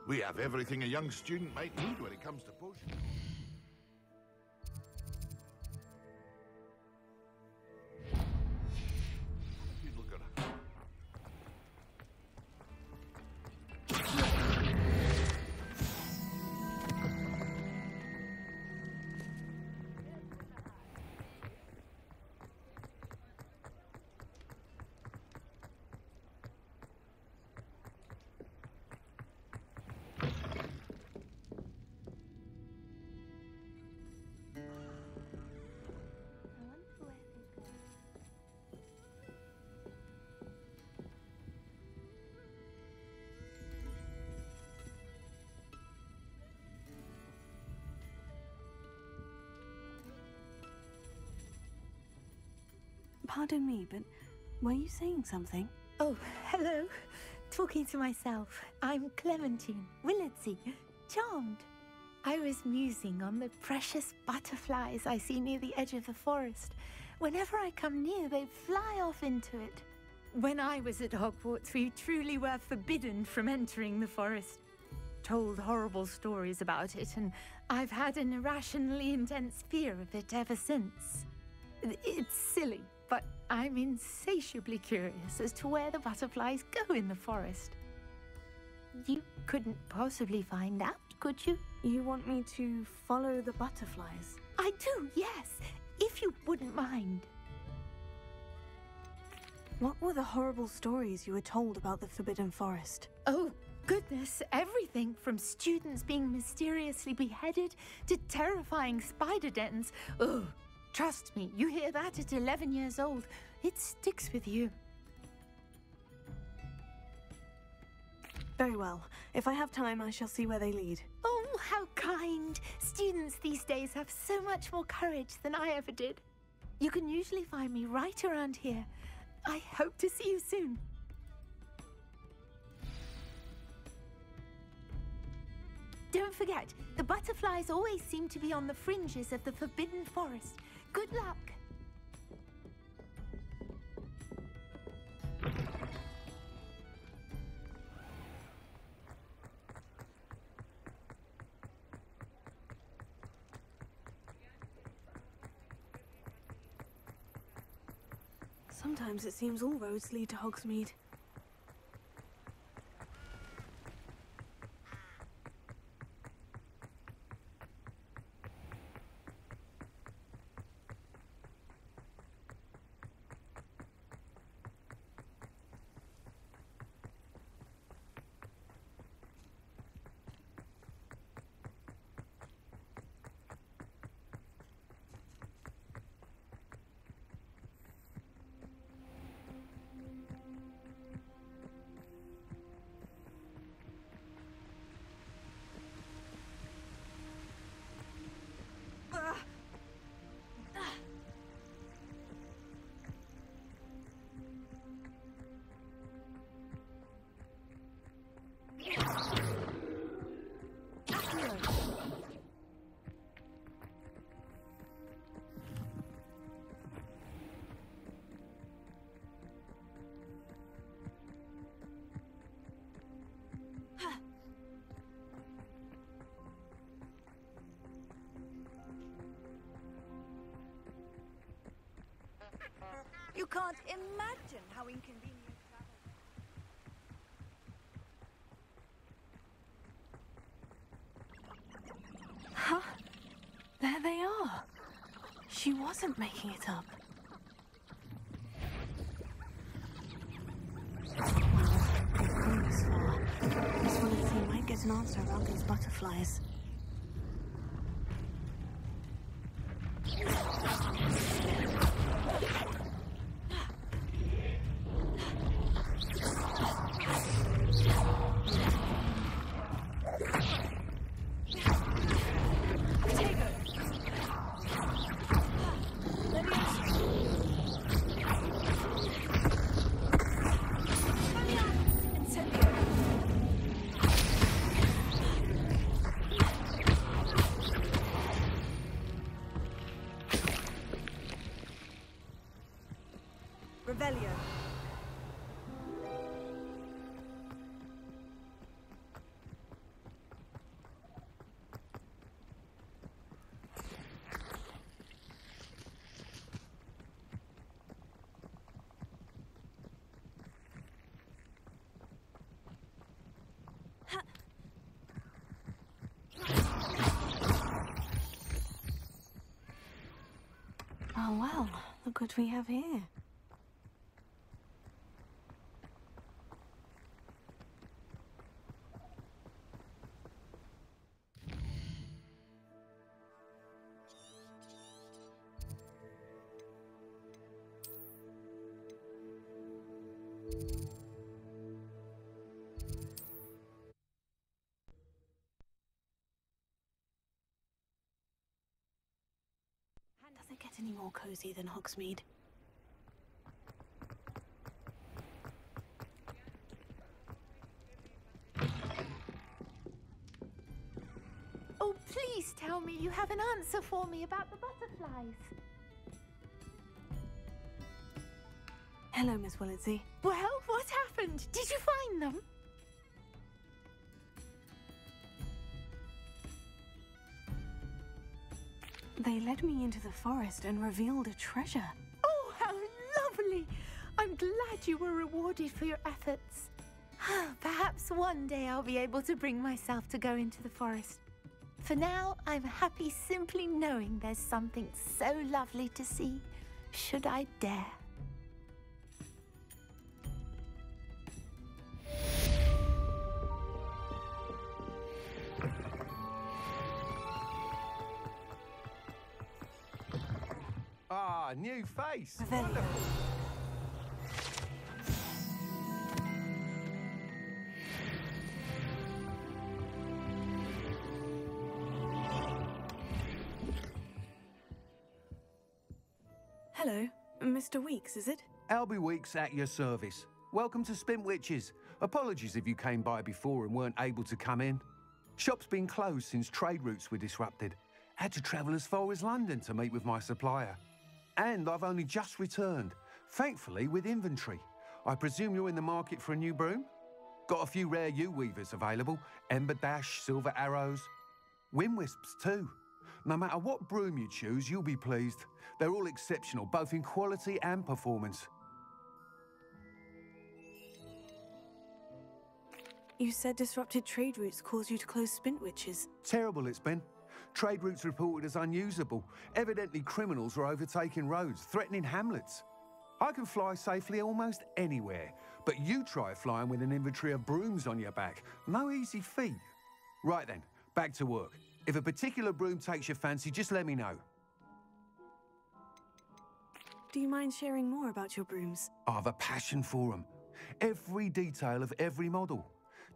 We have everything a young student might need when it comes to potions. Pardon me, but were you saying something? Oh, hello. Talking to myself. I'm Clementine, Willardsey, charmed. I was musing on the precious butterflies I see near the edge of the forest. Whenever I come near, they fly off into it. When I was at Hogwarts, we truly were forbidden from entering the forest. Told horrible stories about it, and I've had an irrationally intense fear of it ever since. It's silly, but I'm insatiably curious as to where the butterflies go in the forest. You couldn't possibly find out, could you? You want me to follow the butterflies? I do, yes, if you wouldn't mind. What were the horrible stories you were told about the Forbidden Forest? Oh, goodness, everything from students being mysteriously beheaded to terrifying spider dens. Ugh. Trust me, you hear that at 11 years old, it sticks with you. Very well. If I have time, I shall see where they lead. Oh, how kind! Students these days have so much more courage than I ever did. You can usually find me right around here. I hope to see you soon. Don't forget, the butterflies always seem to be on the fringes of the Forbidden Forest. Good luck! Sometimes it seems all roads lead to Hogsmeade. You can't imagine how inconvenient travel. Huh? There they are. She wasn't making it up. Well, they've gone this far. Miss Willardsey might get an answer about these butterflies. Revelio. Oh well, look what we have here. Does it get any more cozy than Hogsmeade? Oh, please tell me you have an answer for me about the butterflies. Hello, Miss Willitsey. Well, what happened? Did you find them? They led me into the forest and revealed a treasure. Oh, how lovely! I'm glad you were rewarded for your efforts. Perhaps one day I'll be able to bring myself to go into the forest. For now, I'm happy simply knowing there's something so lovely to see, should I dare. Ah, new face. Revelio. Wonderful. Hello, Mr. Weeks, is it? Albie Weeks at your service. Welcome to Spintwitches. Apologies if you came by before and weren't able to come in. Shop's been closed since trade routes were disrupted. Had to travel as far as London to meet with my supplier. And I've only just returned, thankfully with inventory. I presume you're in the market for a new broom? Got a few rare yew-weavers available. Ember Dash, Silver Arrows. Wind Wisps too. No matter what broom you choose, you'll be pleased. They're all exceptional, both in quality and performance. You said disrupted trade routes caused you to close Spintwitches. Terrible it's been. Trade routes reported as unusable. Evidently criminals were overtaking roads, threatening hamlets. I can fly safely almost anywhere, but you try flying with an inventory of brooms on your back. No easy feat. Right then, back to work. If a particular broom takes your fancy, just let me know. Do you mind sharing more about your brooms? I have a passion for them. Every detail of every model.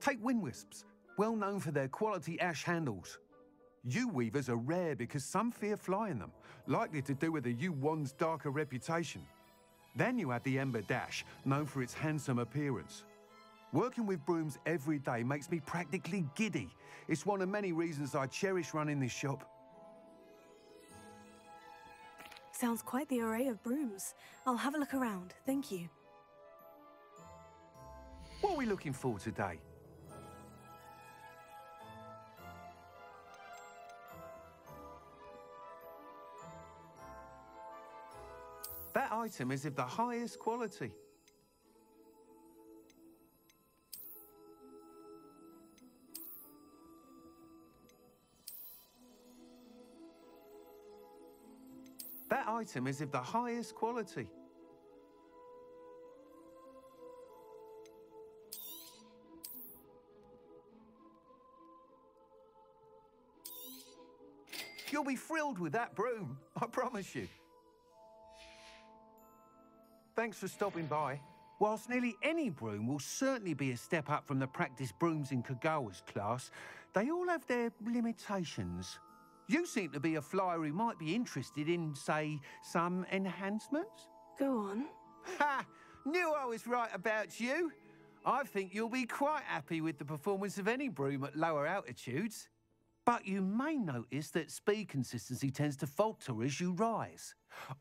Take Wind Wisps, well known for their quality ash handles. Yew-weavers are rare because some fear flying them, likely to do with the yew wand's darker reputation. Then you have the Ember Dash, known for its handsome appearance. Working with brooms every day makes me practically giddy. It's one of many reasons I cherish running this shop. Sounds quite the array of brooms. I'll have a look around, thank you. What are we looking for today? That item is of the highest quality. That item is of the highest quality. You'll be thrilled with that broom, I promise you. Thanks for stopping by. Whilst nearly any broom will certainly be a step up from the practice brooms in Kagawa's class, they all have their limitations. You seem to be a flyer who might be interested in, say, some enhancements? Go on. Ha! Knew I was right about you. I think you'll be quite happy with the performance of any broom at lower altitudes. But you may notice that speed consistency tends to falter as you rise.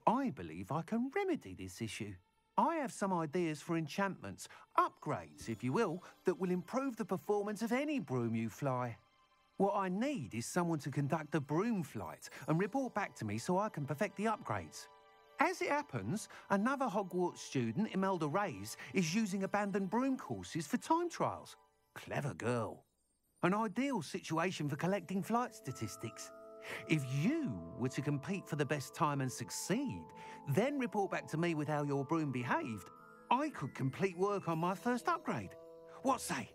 I believe I can remedy this issue. I have some ideas for enchantments, upgrades, if you will, that will improve the performance of any broom you fly. What I need is someone to conduct a broom flight and report back to me so I can perfect the upgrades. As it happens, another Hogwarts student, Imelda Reyes, is using abandoned broom courses for time trials. Clever girl. An ideal situation for collecting flight statistics. If you were to compete for the best time and succeed, then report back to me with how your broom behaved, I could complete work on my first upgrade. What say?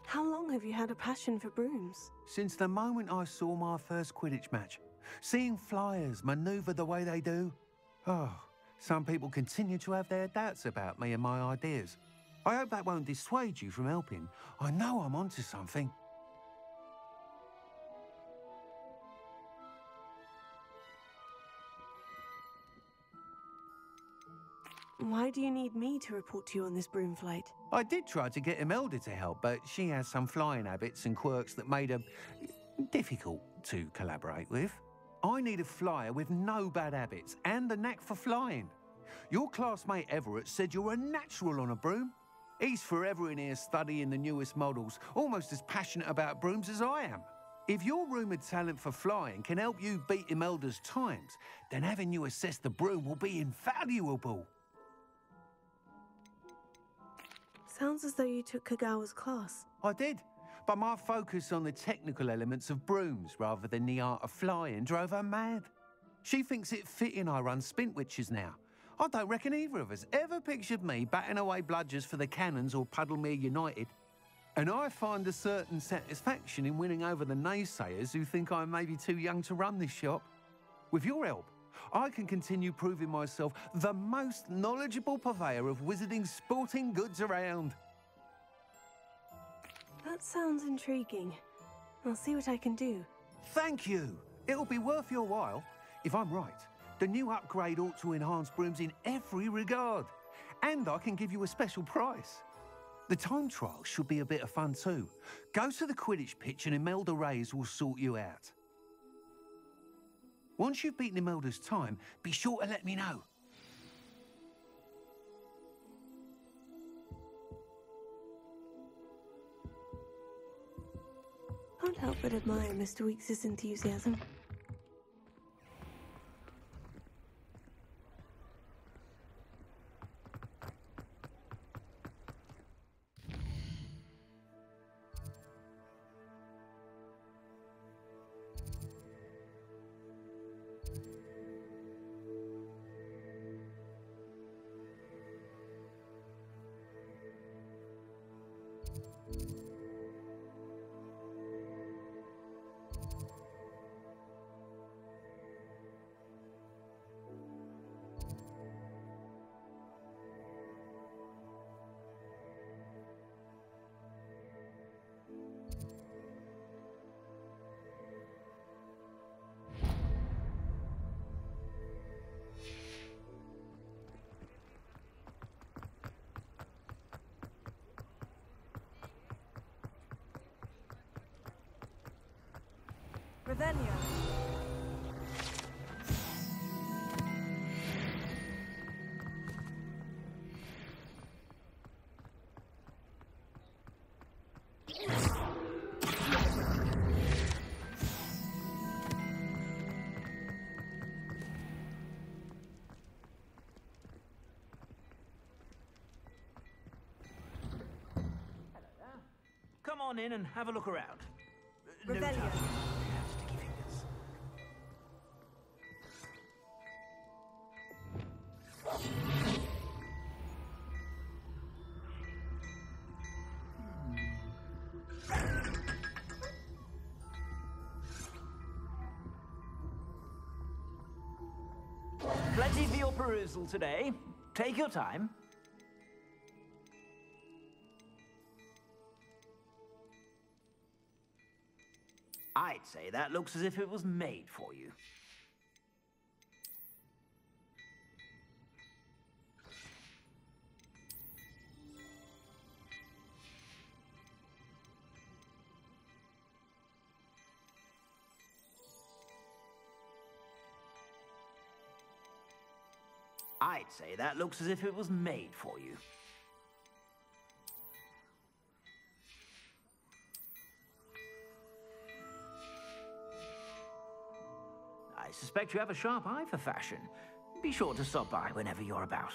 How long have you had a passion for brooms? Since the moment I saw my first Quidditch match, seeing flyers manoeuvre the way they do. Oh, some people continue to have their doubts about me and my ideas. I hope that won't dissuade you from helping. I know I'm onto something. Why do you need me to report to you on this broom flight? I did try to get Imelda to help, but she has some flying habits and quirks that made her difficult to collaborate with. I need a flyer with no bad habits and a knack for flying. Your classmate Everett said you're a natural on a broom. He's forever in here studying the newest models, almost as passionate about brooms as I am. If your rumoured talent for flying can help you beat Imelda's times, then having you assess the broom will be invaluable. Sounds as though you took Kagawa's class. I did, but my focus on the technical elements of brooms rather than the art of flying drove her mad. She thinks it fitting I run Spintwitches now. I don't reckon either of us ever pictured me batting away bludgers for the Cannons or Puddlemere United. And I find a certain satisfaction in winning over the naysayers who think I'm maybe too young to run this shop. With your help, I can continue proving myself the most knowledgeable purveyor of wizarding sporting goods around. That sounds intriguing. I'll see what I can do. Thank you. It'll be worth your while. If I'm right, the new upgrade ought to enhance brooms in every regard. And I can give you a special price. The time trial should be a bit of fun too. Go to the Quidditch pitch and Imelda Reyes will sort you out. Once you've beaten Imelda's time, be sure to let me know. Can't help but admire Mr. Weekes' enthusiasm. Revelio. Come on in and have a look around. No Revelio. time. We have sticky fingers. Plenty for your perusal today. Take your time. I'd say that looks as if it was made for you. I'd say that looks as if it was made for you. I suspect you have a sharp eye for fashion. Be sure to stop by whenever you're about.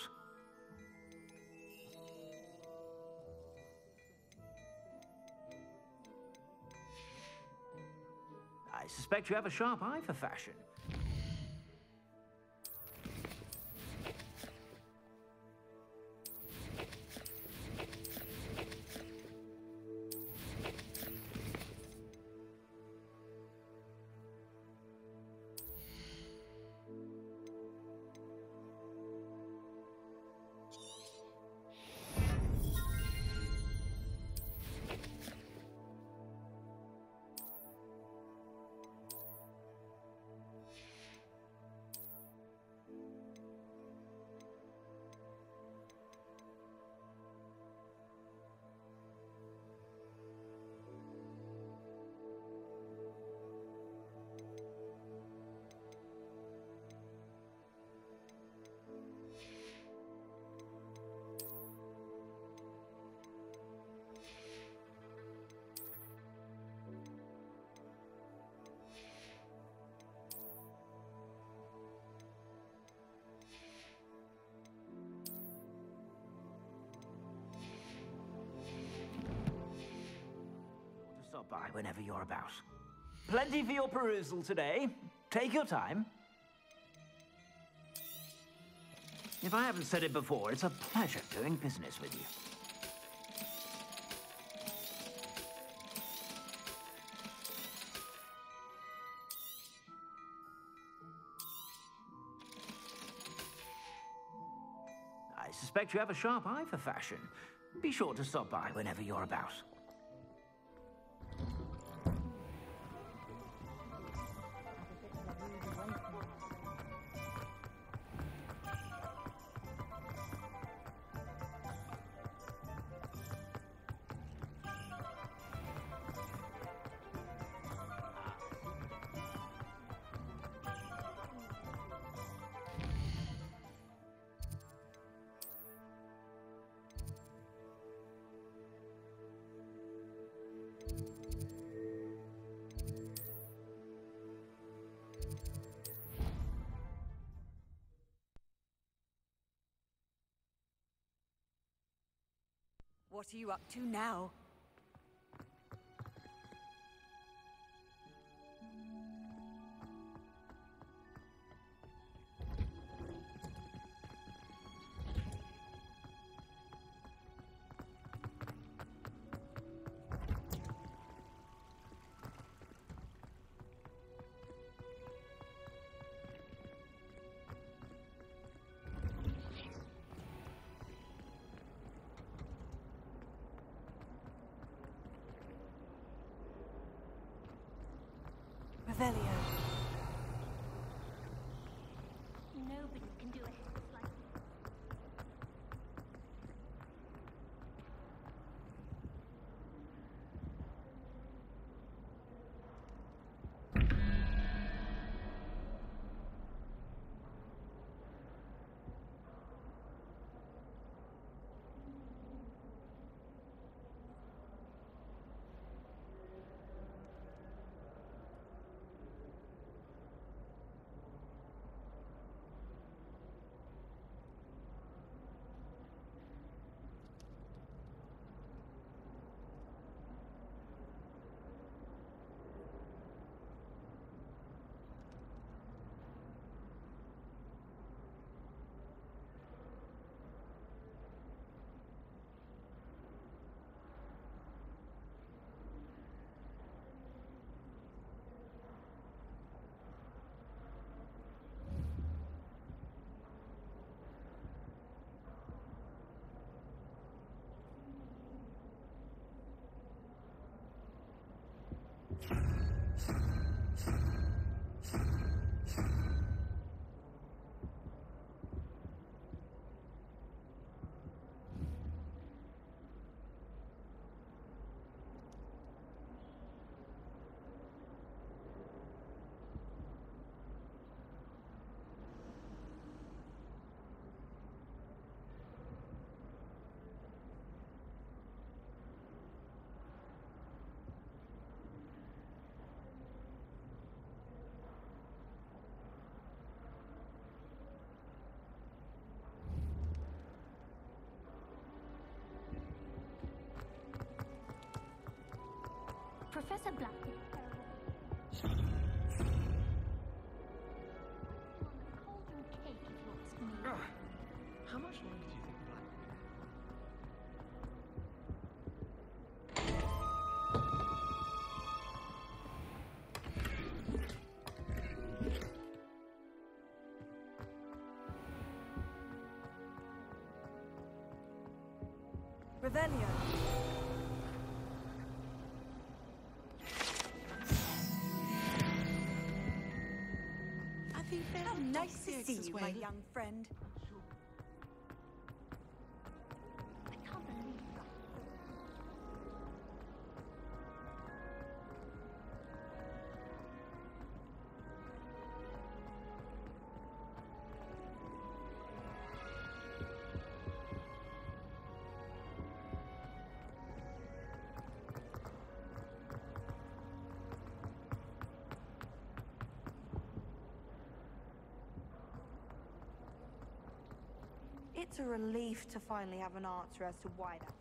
suspect you have a sharp eye for fashion. Stop by whenever you're about. Plenty for your perusal today. Take your time. If I haven't said it before, it's a pleasure doing business with you. I suspect you have a sharp eye for fashion. Be sure to stop by whenever you're about. What are you up to now? Revelio. Nobody can do a hex like you. Professor Black. Revelio. I think How nice to see you, my young friend. I can't believe that. It's a relief to finally have an answer as to why that.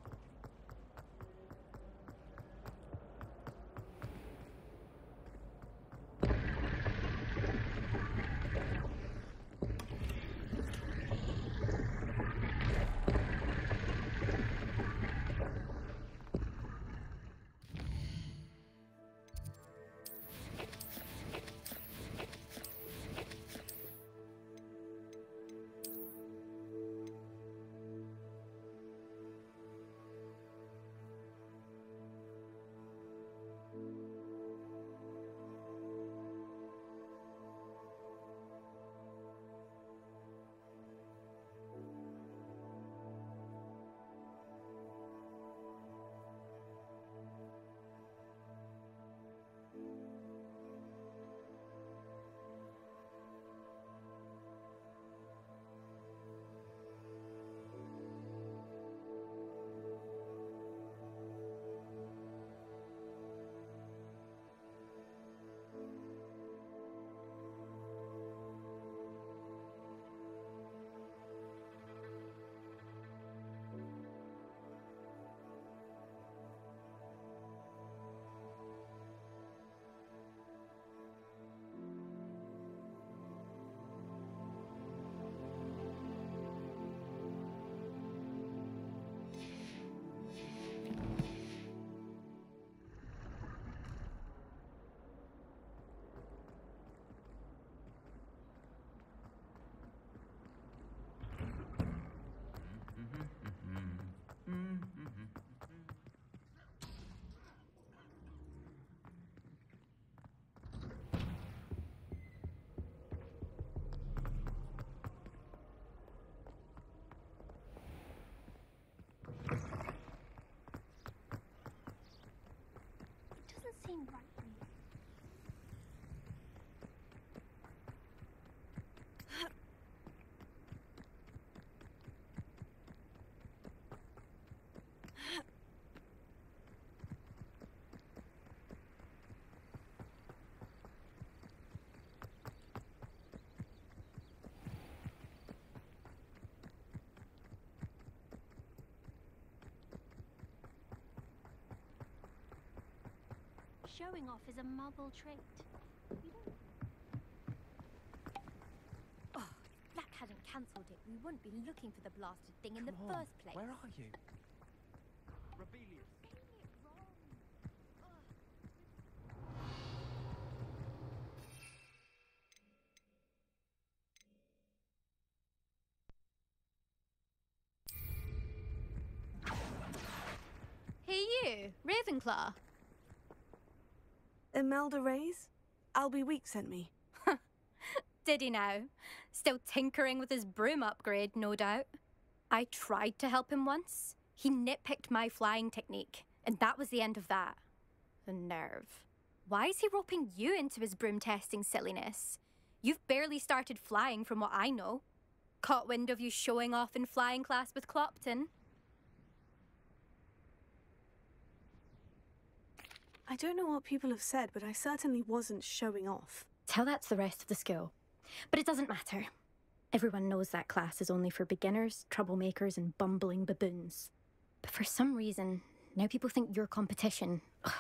Doesn't seem right to me. Showing off is a muggle trait. You don't... Oh, if Black hadn't cancelled it, we wouldn't be looking for the blasted thing in the first place. Where are you? Hey you, Ravenclaw. Imelda Reyes? Albie Week sent me. Did he now? Still tinkering with his broom upgrade, no doubt. I tried to help him once. He nitpicked my flying technique, and that was the end of that. The nerve. Why is he roping you into his broom testing silliness? You've barely started flying from what I know. Caught wind of you showing off in flying class with Clopton. I don't know what people have said, but I certainly wasn't showing off. Tell that to the rest of the school. But it doesn't matter. Everyone knows that class is only for beginners, troublemakers, and bumbling baboons. But for some reason, now people think you're competition. Ugh,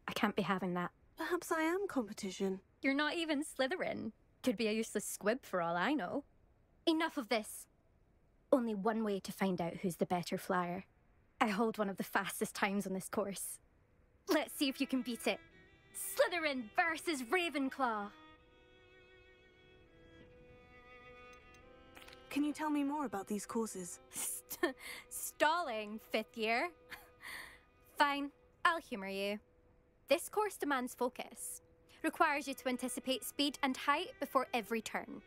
I can't be having that. Perhaps I am competition. You're not even Slytherin. Could be a useless squib for all I know. Enough of this. Only one way to find out who's the better flyer. I hold one of the fastest times on this course. Let's see if you can beat it. Slytherin versus Ravenclaw. Can you tell me more about these courses? Stalling, 5th year. Fine, I'll humour you. This course demands focus. Requires you to anticipate speed and height before every turn.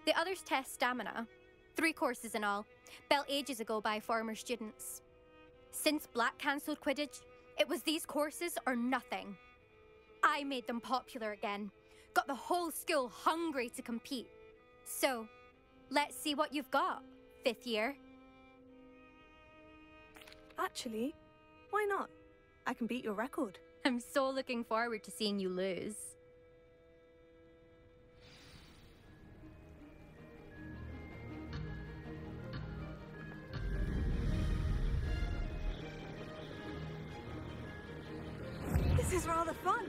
The others test stamina. 3 courses in all, built ages ago by former students. Since Black cancelled Quidditch, it was these courses or nothing. I made them popular again. Got the whole school hungry to compete. So, let's see what you've got, 5th year. Actually, why not? I can beat your record. I'm so looking forward to seeing you lose. This is rather fun.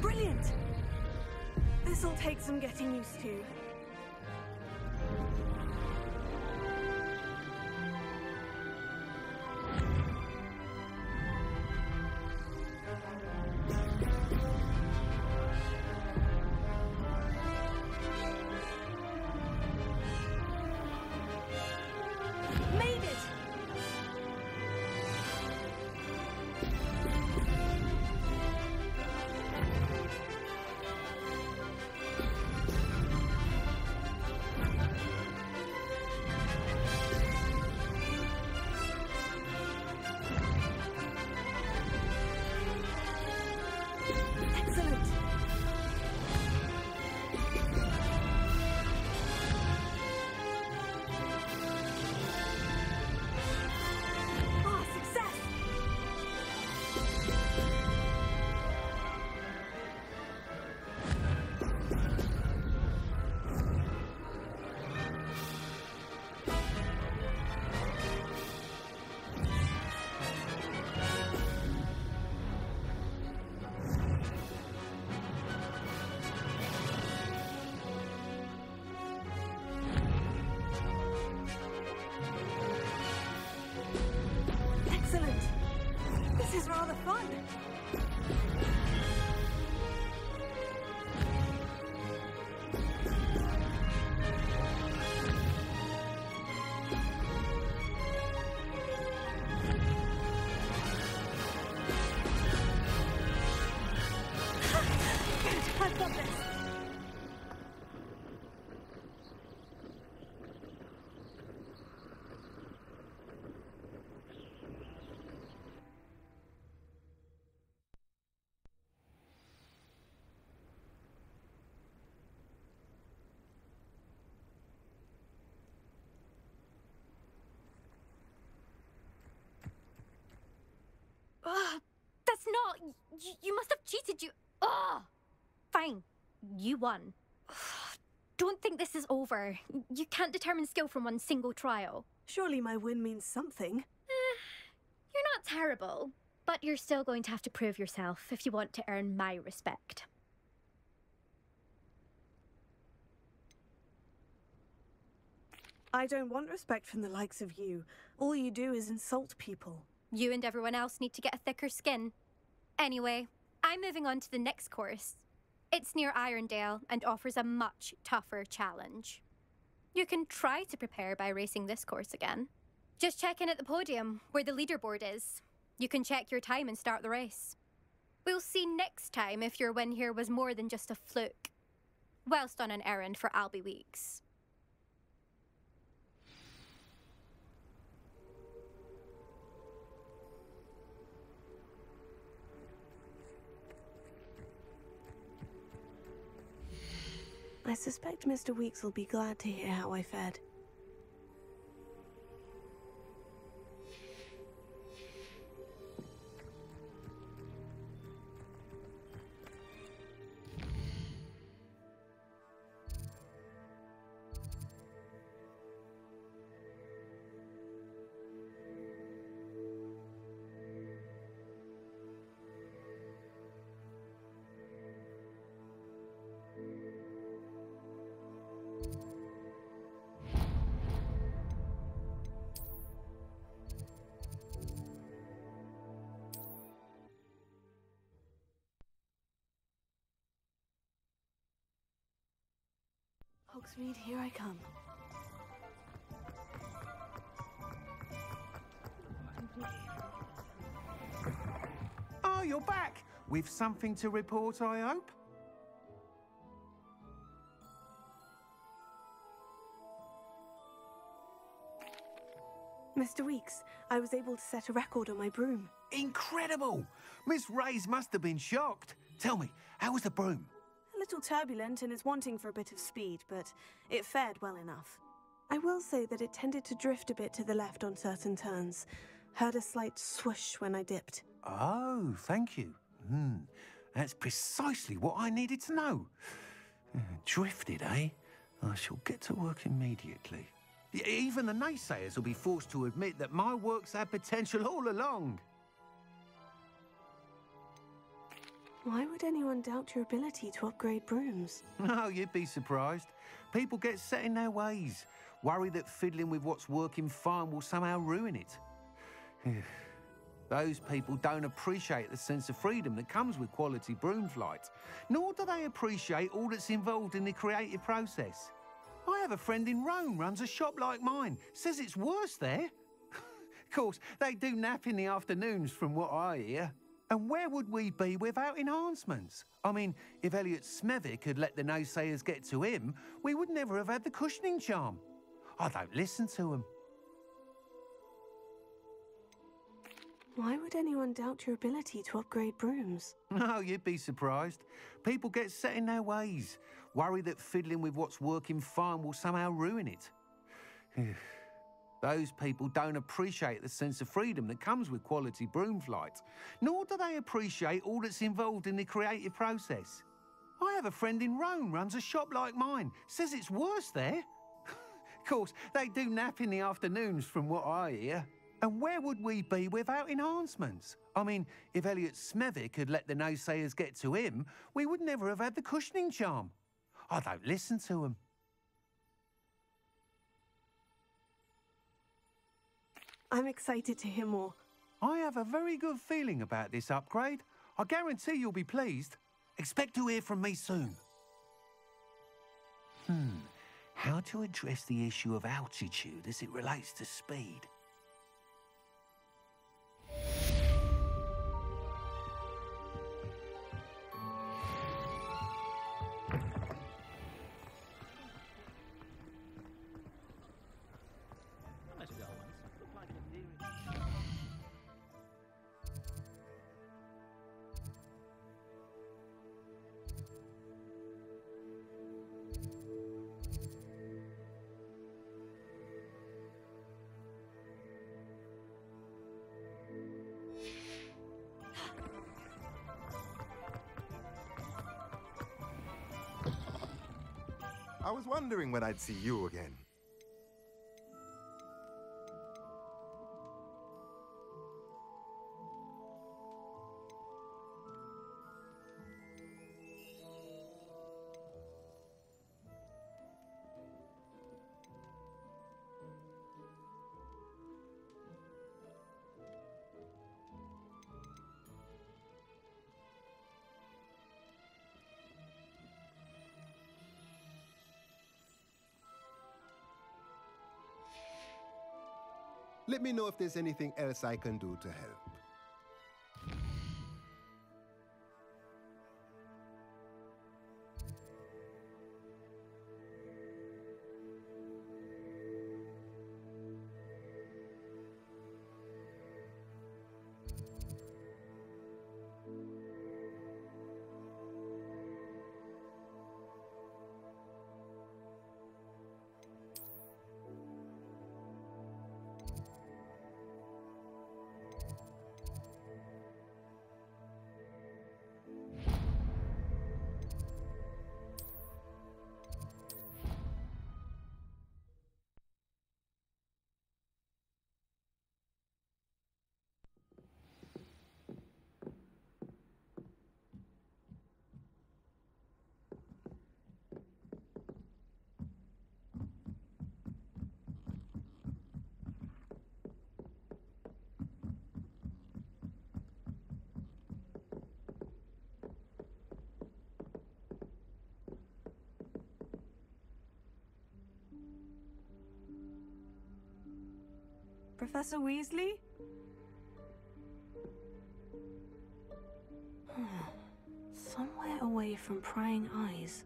Brilliant! This'll take some getting used to. Made it! Excellent! Ah, success! Excellent! This is rather fun. Good, I've got this. That's not... You must have cheated, you... Ugh! Fine. You won. Don't think this is over. You can't determine skill from one single trial. Surely my win means something. You're not terrible, but you're still going to have to prove yourself if you want to earn my respect. I don't want respect from the likes of you. All you do is insult people. You and everyone else need to get a thicker skin. Anyway, I'm moving on to the next course. It's near Irondale and offers a much tougher challenge. You can try to prepare by racing this course again. Just check in at the podium, where the leaderboard is. You can check your time and start the race. We'll see next time if your win here was more than just a fluke. Whilst on an errand for Albie Weeks. I suspect Mr. Weeks will be glad to hear how I fared. Hogsmeade, here I come. Oh, you're back! With something to report, I hope? Mr. Weeks, I was able to set a record on my broom. Incredible! Miss Reyes must have been shocked. Tell me, how was the broom? A little turbulent and is wanting for a bit of speed, but it fared well enough. I will say that it tended to drift a bit to the left on certain turns. Heard a slight swoosh when I dipped. Oh, thank you. That's precisely what I needed to know. Drifted, eh? I shall get to work immediately. Even the naysayers will be forced to admit that my work's had potential all along. Why would anyone doubt your ability to upgrade brooms? No, you'd be surprised. People get set in their ways, worry that fiddling with what's working fine will somehow ruin it. Those people don't appreciate the sense of freedom that comes with quality broom flight, nor do they appreciate all that's involved in the creative process. I have a friend in Rome runs a shop like mine, says it's worse there. Of course, they do nap in the afternoons from what I hear. And where would we be without enhancements? I mean, if Elliot Smethwick had let the naysayers get to him, we would never have had the cushioning charm. I don't listen to them. Why would anyone doubt your ability to upgrade brooms? No, you'd be surprised. People get set in their ways, worry that fiddling with what's working fine will somehow ruin it. Those people don't appreciate the sense of freedom that comes with quality broom flight, nor do they appreciate all that's involved in the creative process. I have a friend in Rome runs a shop like mine, says it's worse there. Of course, they do nap in the afternoons from what I hear. And where would we be without enhancements? I mean, if Elliot Smethwick had let the naysayers get to him, we would never have had the cushioning charm. I don't listen to them. I'm excited to hear more. I have a very good feeling about this upgrade. I guarantee you'll be pleased. Expect to hear from me soon. How to address the issue of altitude as it relates to speed? I was wondering when I'd see you again. Let me know if there's anything else I can do to help. Professor Weasley? Somewhere away from prying eyes.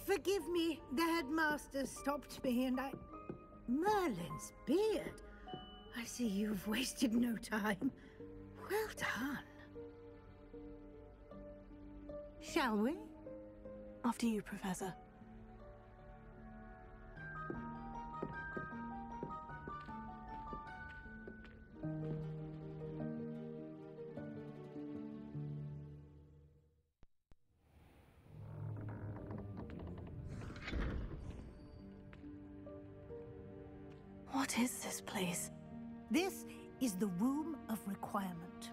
Forgive me, the headmaster stopped me and I... Merlin's beard. I see you've wasted no time. Well done. Shall we? After you, Professor. What is this place? This is the Room of Requirement.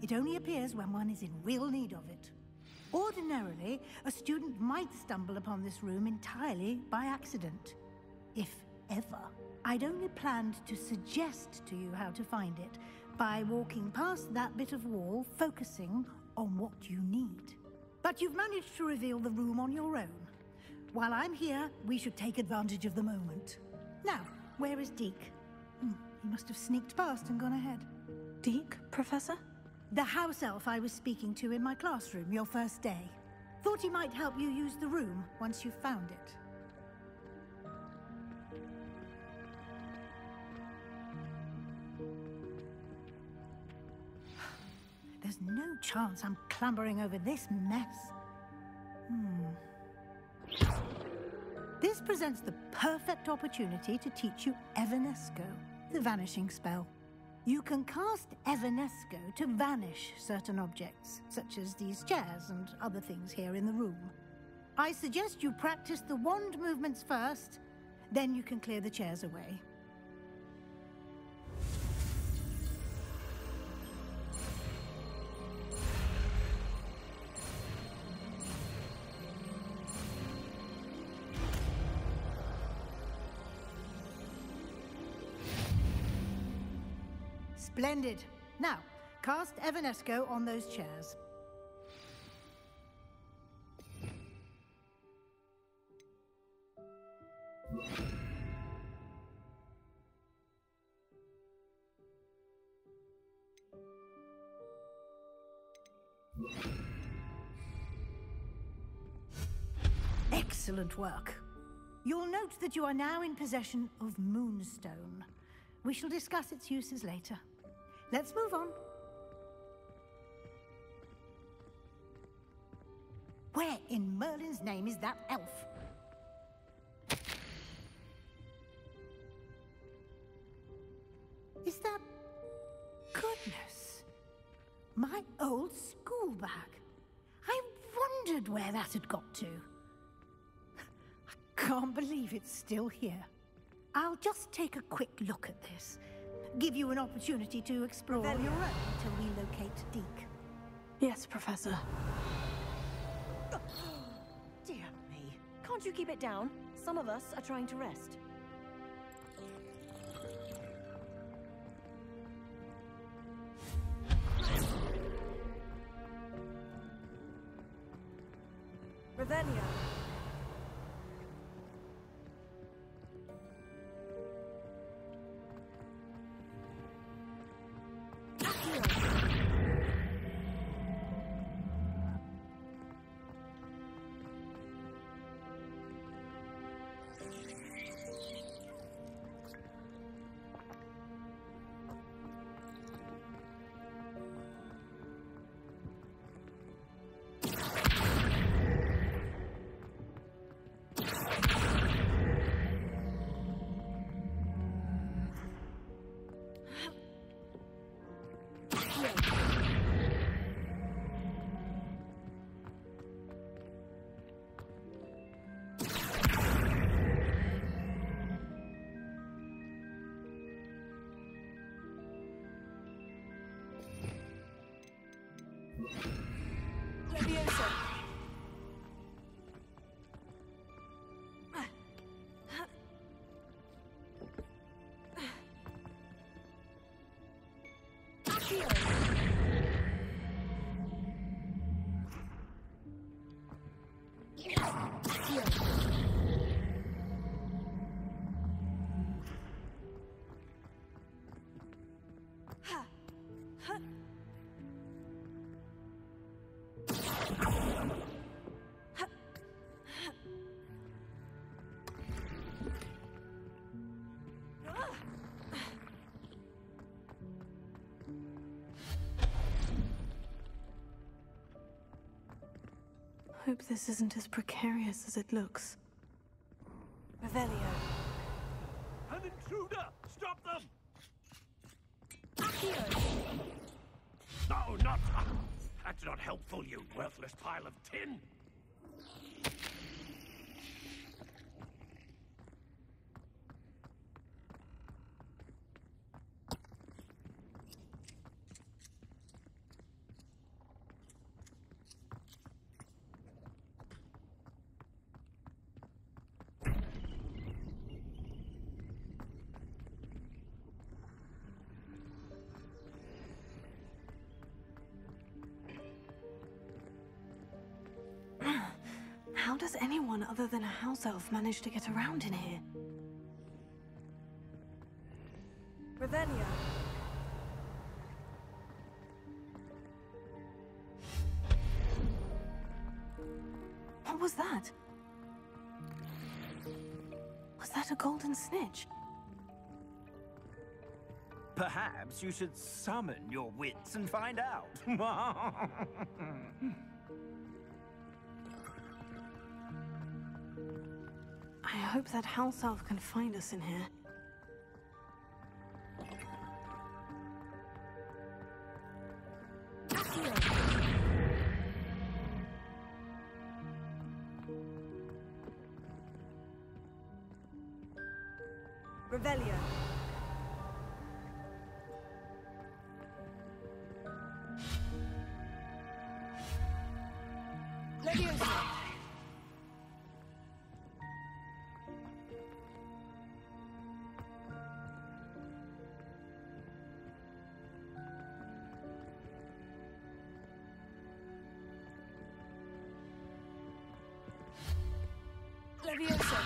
It only appears when one is in real need of it. Ordinarily, a student might stumble upon this room entirely by accident. If ever. I'd only planned to suggest to you how to find it by walking past that bit of wall, focusing on what you need. But you've managed to reveal the room on your own. While I'm here, we should take advantage of the moment. Now, where is Deke? He must have sneaked past and gone ahead. Deke, Professor? The house elf I was speaking to in my classroom your first day. Thought he might help you use the room once you've found it. There's no chance I'm clambering over this mess. This presents the perfect opportunity to teach you Evanesco, the vanishing spell. You can cast Evanesco to vanish certain objects, such as these chairs and other things here in the room. I suggest you practice the wand movements first, then you can clear the chairs away. Splendid. Now, cast Evanesco on those chairs. Excellent work. You'll note that you are now in possession of Moonstone. We shall discuss its uses later. Let's move on. Where in Merlin's name is that elf? Is that... Goodness. My old school bag. I wondered where that had got to. I can't believe it's still here. I'll just take a quick look at this. Give you an opportunity to explore on your own until we locate Deke. Yes, Professor. Dear me. Can't you keep it down? Some of us are trying to rest. Revelio. Hope this isn't as precarious as it looks. Revelio. An intruder! Stop them! No, not... That's not helpful, you worthless pile of tin! How does anyone other than a house elf manage to get around in here? Revelio. What was that? Was that a golden snitch? Perhaps you should summon your wits and find out. I hope that house elf can find us in here. Revelio. Leviosa. Leviosa.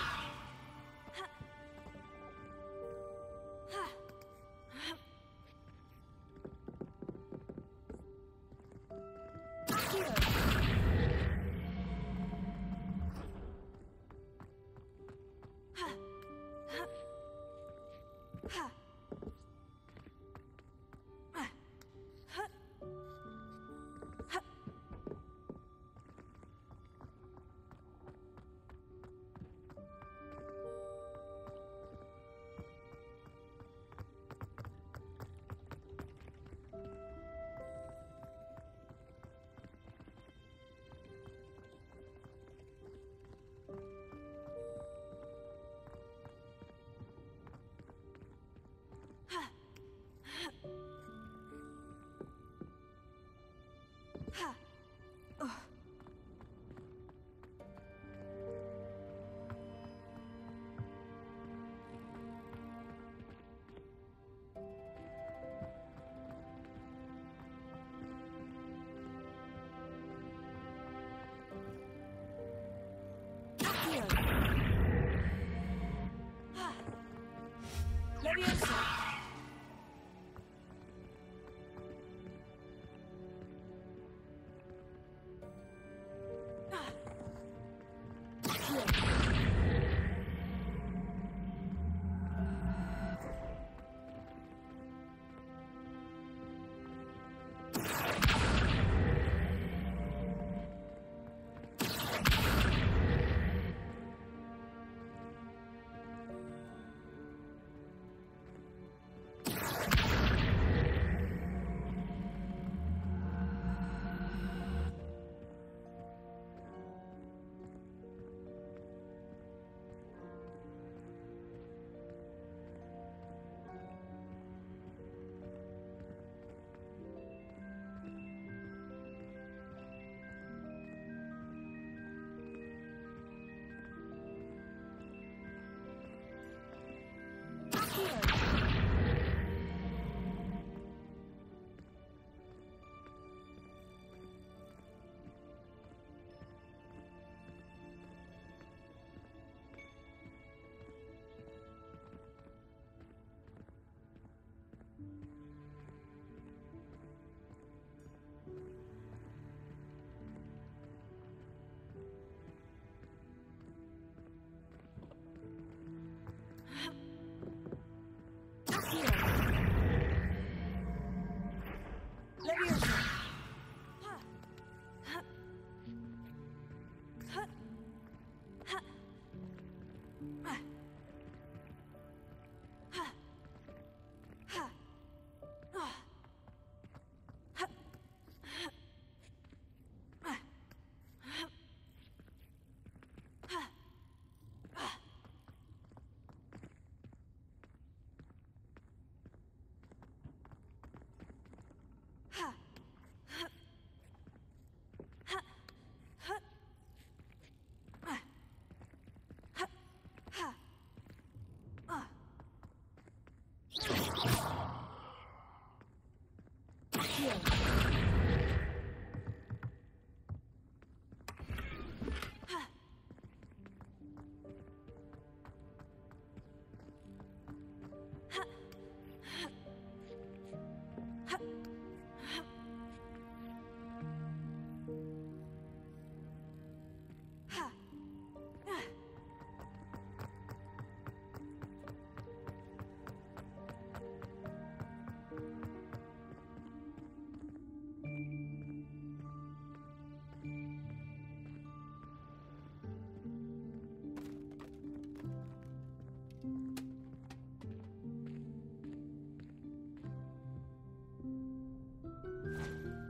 Leviosa.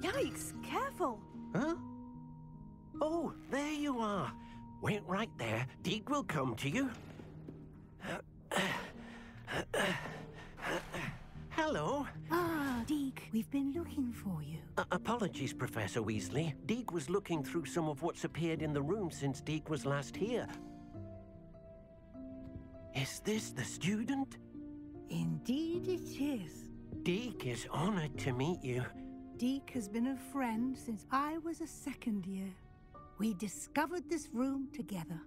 Yikes, careful! Huh? Oh, there you are. Wait right there. Deke will come to you. Hello. Ah, Deke, we've been looking for you. Apologies, Professor Weasley. Deke was looking through some of what's appeared in the room since Deke was last here. Is this the student? Indeed it is. Deke is honored to meet you. Deke has been a friend since I was a second year. We discovered this room together.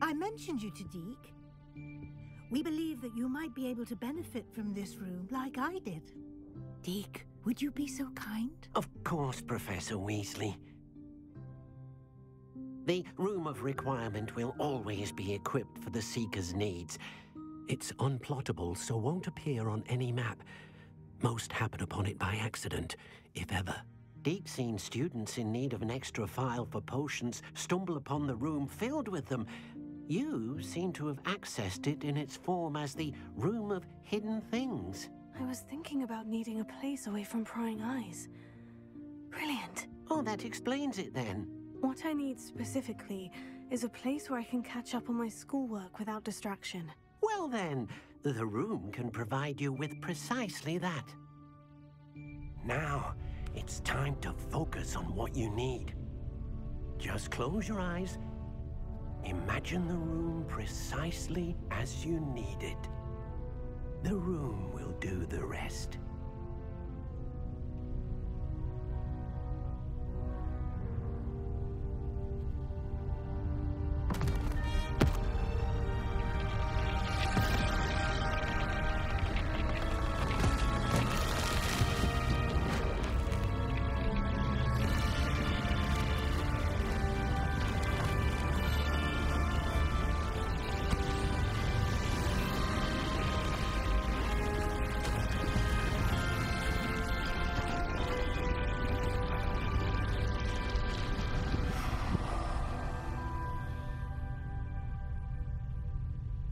I mentioned you to Deke. We believe that you might be able to benefit from this room like I did. Deke, would you be so kind? Of course, Professor Weasley. The Room of Requirement will always be equipped for the Seeker's needs. It's unplottable, so won't appear on any map. Most happen upon it by accident, if ever. Deke's seen students in need of an extra file for potions stumble upon the room filled with them. You seem to have accessed it in its form as the Room of Hidden Things. I was thinking about needing a place away from prying eyes. Brilliant. Oh, that explains it then. What I need specifically is a place where I can catch up on my schoolwork without distraction. Well then, the room can provide you with precisely that. Now, it's time to focus on what you need. Just close your eyes. Imagine the room precisely as you need it. The room will do the rest.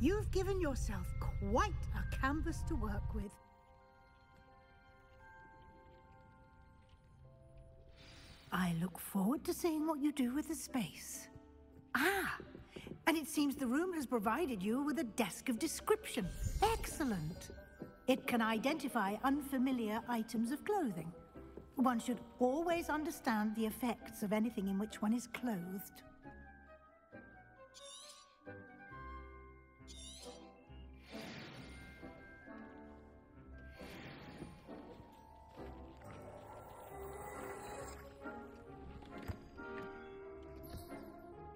You've given yourself quite a canvas to work with. I look forward to seeing what you do with the space. Ah, and it seems the room has provided you with a desk of description. Excellent. It can identify unfamiliar items of clothing. One should always understand the effects of anything in which one is clothed.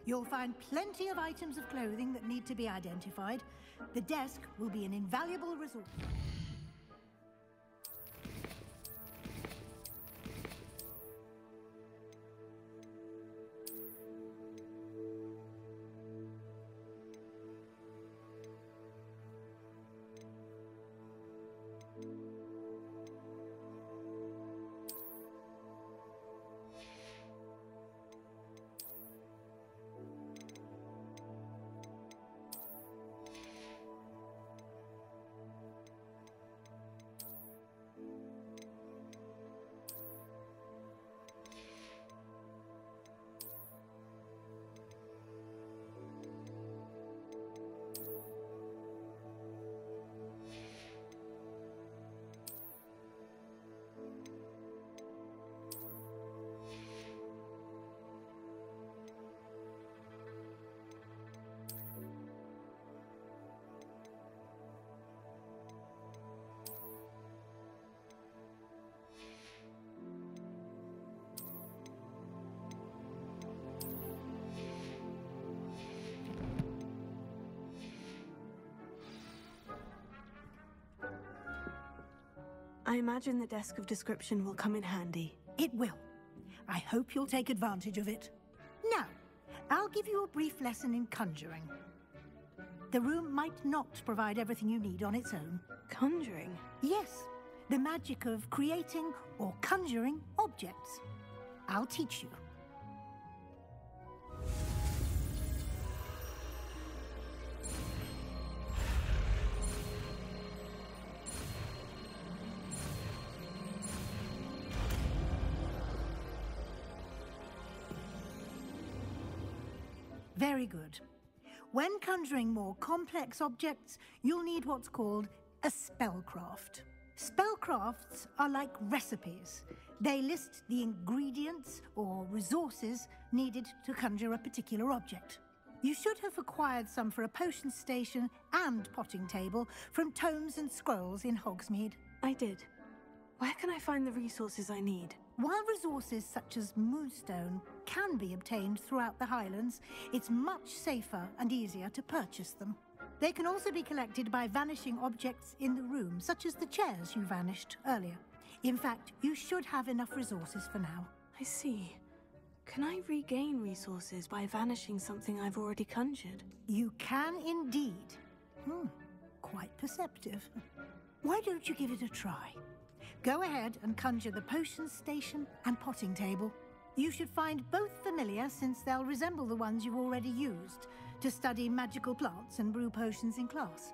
You'll find plenty of items of clothing that need to be identified. The desk will be an invaluable resource. I imagine the desk of description will come in handy. It will. I hope you'll take advantage of it. Now, I'll give you a brief lesson in conjuring. The room might not provide everything you need on its own. Conjuring? Yes, the magic of creating or conjuring objects. I'll teach you. Very good. When conjuring more complex objects, you'll need what's called a spellcraft. Spellcrafts are like recipes. They list the ingredients or resources needed to conjure a particular object. You should have acquired some for a potion station and potting table from tomes and scrolls in Hogsmeade. I did. Where can I find the resources I need? While resources such as moonstone can be obtained throughout the Highlands, it's much safer and easier to purchase them. They can also be collected by vanishing objects in the room, such as the chairs you vanished earlier. In fact, you should have enough resources for now. I see. Can I regain resources by vanishing something I've already conjured? You can indeed. Quite perceptive. Why don't you give it a try? Go ahead and conjure the potion station and potting table. You should find both familiar, since they'll resemble the ones you've already used to study magical plants and brew potions in class.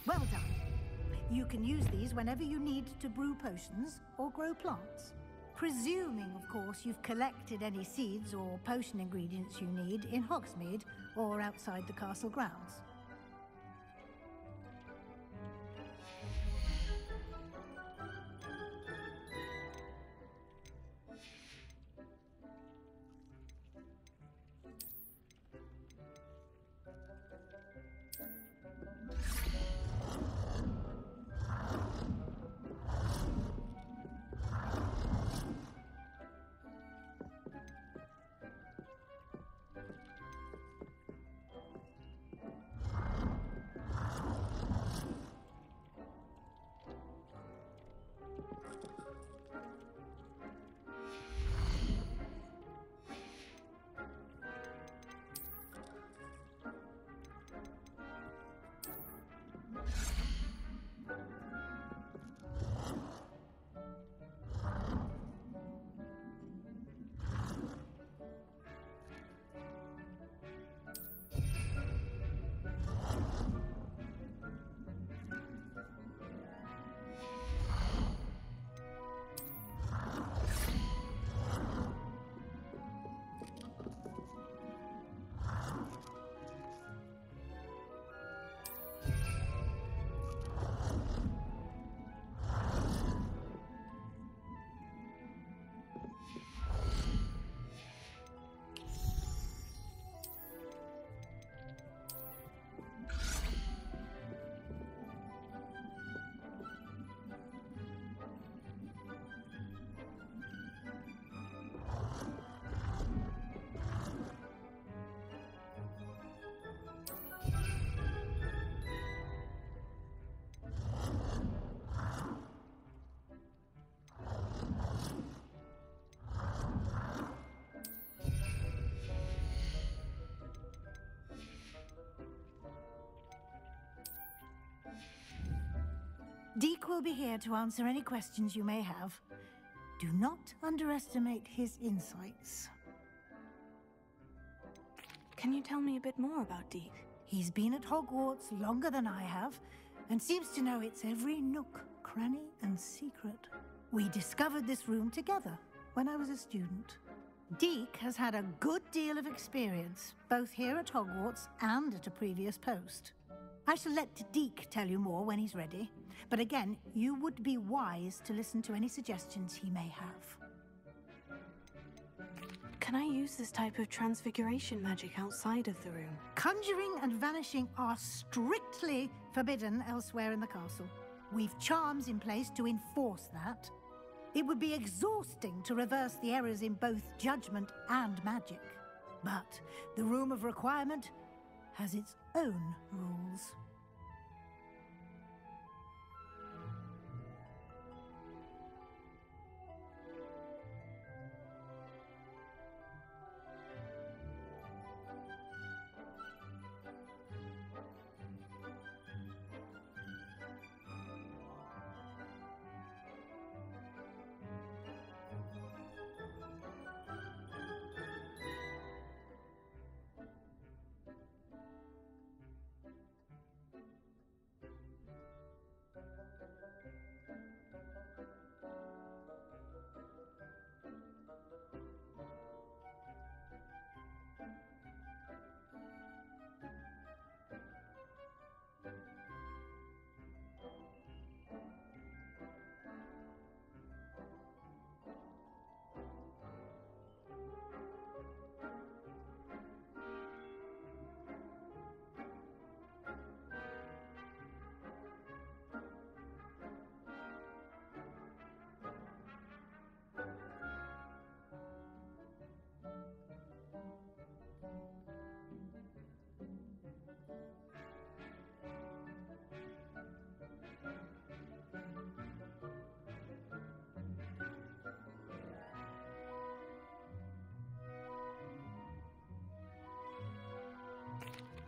Well done. You can use these whenever you need to brew potions or grow plants. Presuming, of course, you've collected any seeds or potion ingredients you need in Hogsmeade or outside the castle grounds. Deke will be here to answer any questions you may have. Do not underestimate his insights. Can you tell me a bit more about Deke? He's been at Hogwarts longer than I have, and seems to know its every nook, cranny, and secret. We discovered this room together when I was a student. Deke has had a good deal of experience, both here at Hogwarts and at a previous post. I shall let Deke tell you more when he's ready, but again, you would be wise to listen to any suggestions he may have. Can I use this type of transfiguration magic outside of the room? Conjuring and vanishing are strictly forbidden elsewhere in the castle. We've charms in place to enforce that. It would be exhausting to reverse the errors in both judgment and magic. But the Room of Requirement has its own rules.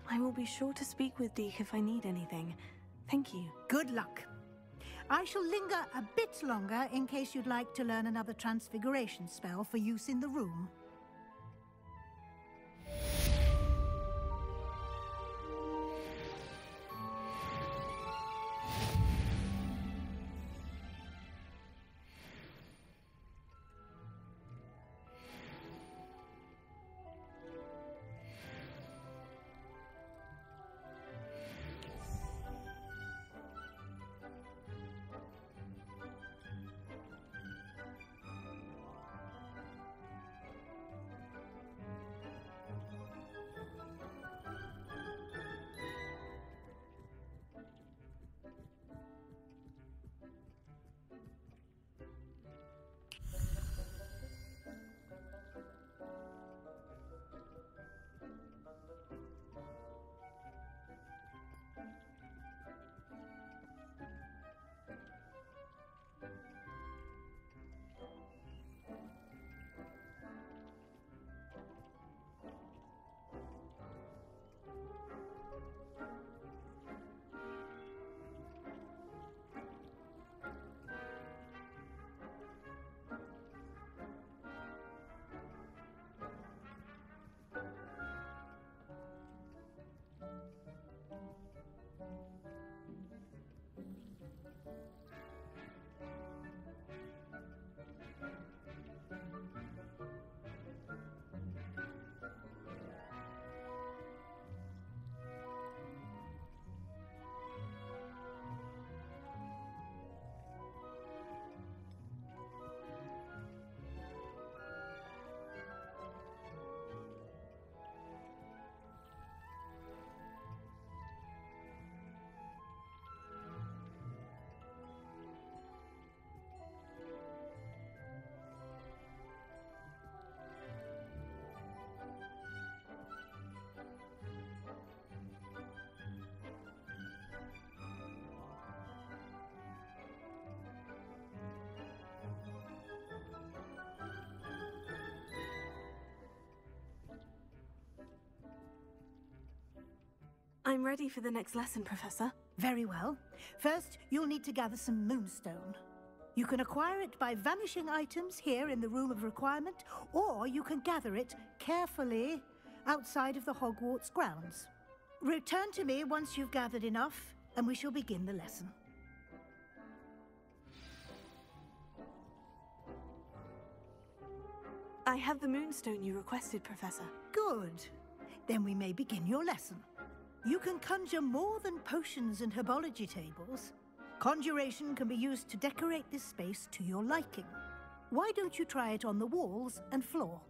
I will be sure to speak with Deke if I need anything. Thank you. Good luck. I shall linger a bit longer in case you'd like to learn another transfiguration spell for use in the room. I'm ready for the next lesson, Professor. Very well. First, you'll need to gather some moonstone. You can acquire it by vanishing items here in the Room of Requirement, or you can gather it carefully outside of the Hogwarts grounds. Return to me once you've gathered enough, and we shall begin the lesson. I have the moonstone you requested, Professor. Good. Then we may begin your lesson. You can conjure more than potions and herbology tables. Conjuration can be used to decorate this space to your liking. Why don't you try it on the walls and floor?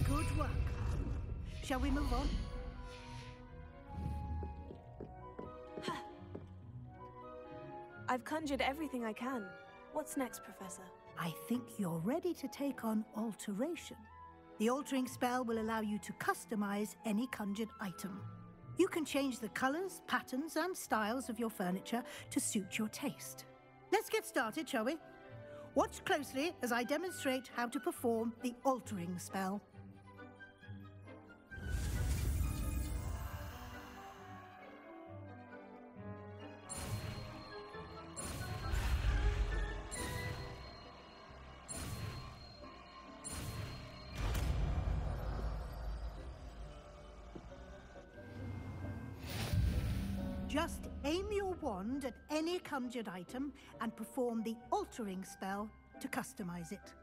Good work. Shall we move on? I've conjured everything I can. What's next, Professor? I think you're ready to take on alteration. The altering spell will allow you to customize any conjured item. You can change the colors, patterns, and styles of your furniture to suit your taste. Let's get started, shall we? Watch closely as I demonstrate how to perform the altering spell. Just aim your wand at any conjured item and perform the altering spell to customize it.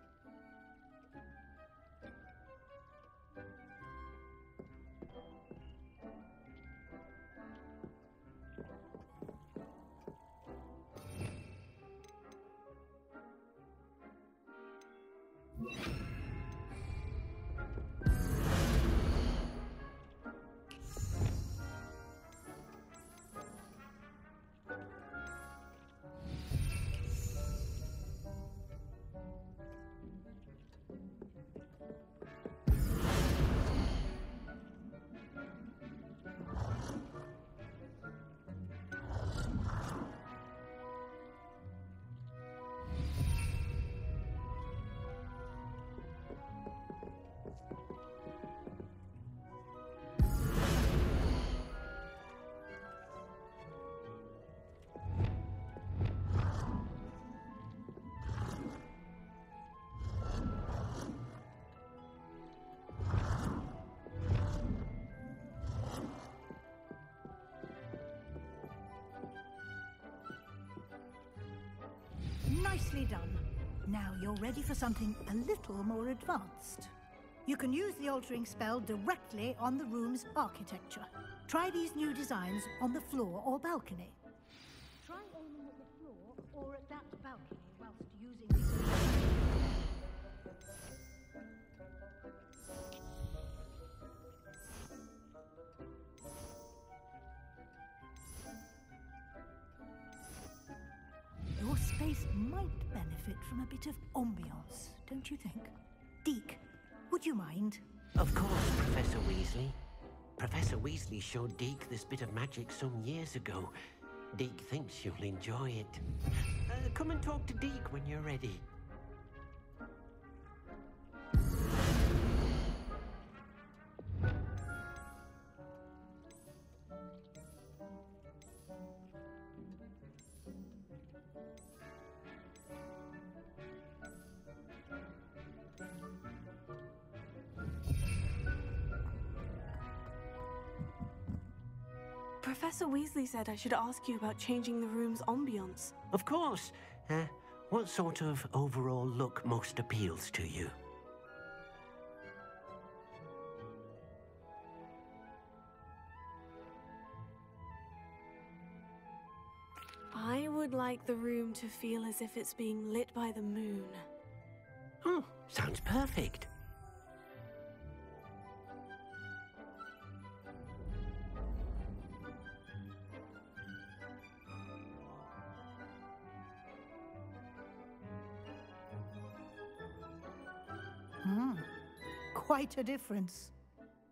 Nicely done. Now you're ready for something a little more advanced. You can use the altering spell directly on the room's architecture. Try these new designs on the floor or balcony. Try aiming at the floor or at that balcony whilst using the... place might benefit from a bit of ambiance, don't you think? Deke, would you mind? Of course, Professor Weasley. Professor Weasley showed Deke this bit of magic some years ago. Deke thinks you'll enjoy it. Come and talk to Deke when you're ready. Professor Weasley said I should ask you about changing the room's ambiance. Of course. What sort of overall look most appeals to you? I would like the room to feel as if it's being lit by the moon. Oh, sounds perfect. Quite a difference.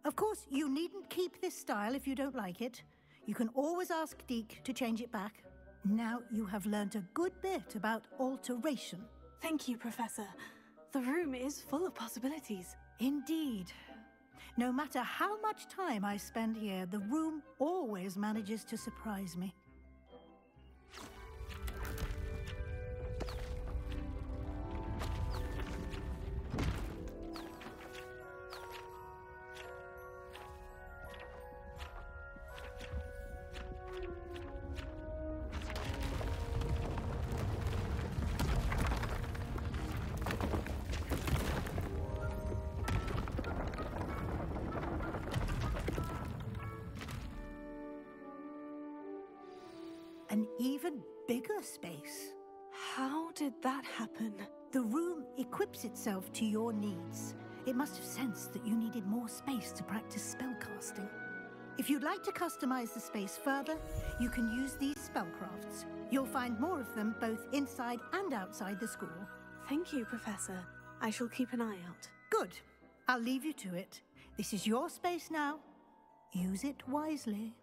Of course, you needn't keep this style if you don't like it. You can always ask Deke to change it back. Now you have learnt a good bit about alteration. Thank you, Professor. The room is full of possibilities. Indeed. No matter how much time I spend here, the room always manages to surprise me. An even bigger space. How did that happen? The room equips itself to your needs. It must have sensed that you needed more space to practice spellcasting. If you'd like to customize the space further, you can use these spellcrafts. You'll find more of them both inside and outside the school. Thank you, Professor. I shall keep an eye out. Good. I'll leave you to it. This is your space now. Use it wisely.